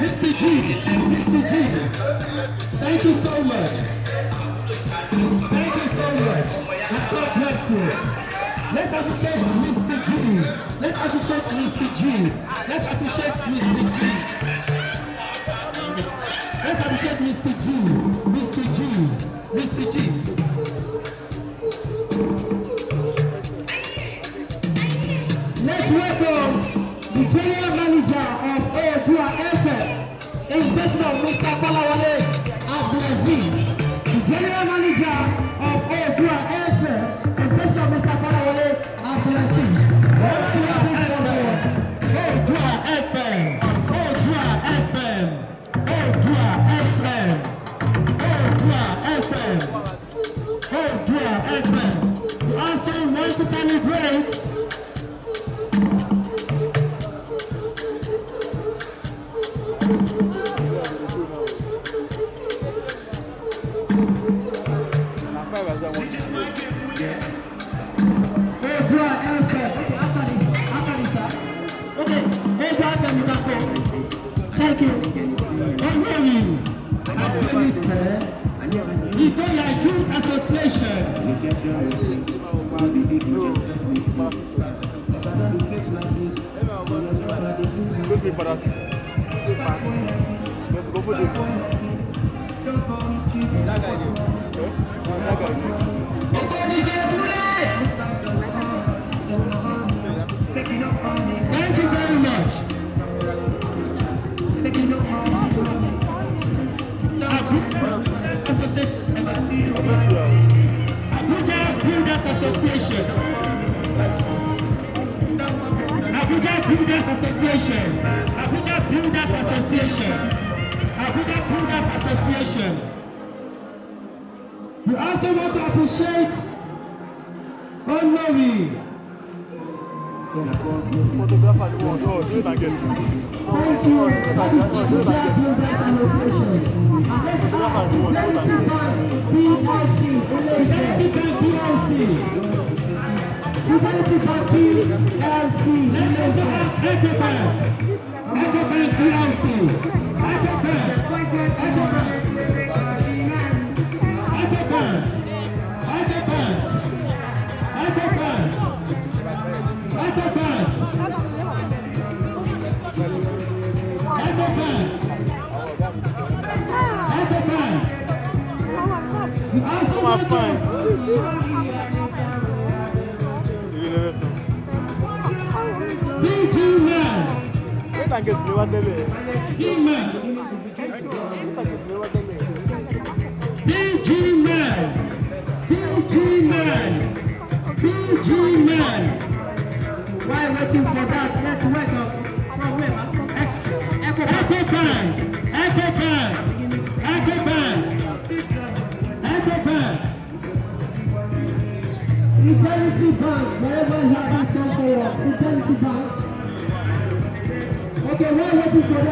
Mr. G. Mr. G. Thank you so much. Thank you so much. And God bless you. Let's appreciate Mr. G. Let's appreciate Mr. G. Let's appreciate Mr. G. Let's appreciate Mr. G. Mr. G. Mr. G. Let's welcome the General Manager of Oodua FM, in person of Mr. Kolawole Abdulaziz. The General Manager of Oodua FM, in person of Mr. Kolawole Abdulaziz. Oodua FM, Oodua FM, Oodua FM, Oodua FM, Oodua FM. We also want to celebrate thank you. Yeye Youth Association. Thank you very much. Abuja Builders Association. Abuja Builders Association. Abuja Builders Association. Abuja Builders Association. We also want to appreciate Onori. Photographer, you want to do it again. Thank you. Abuja Builders Association. Fidelity Bank PLC. Ecobank PLC. Fine. DG Man. While waiting for that, let's welcome from where? Ecobank. Fidelity Bank, wherever you have this come for, Fidelity Bank. Okay, we're waiting for that.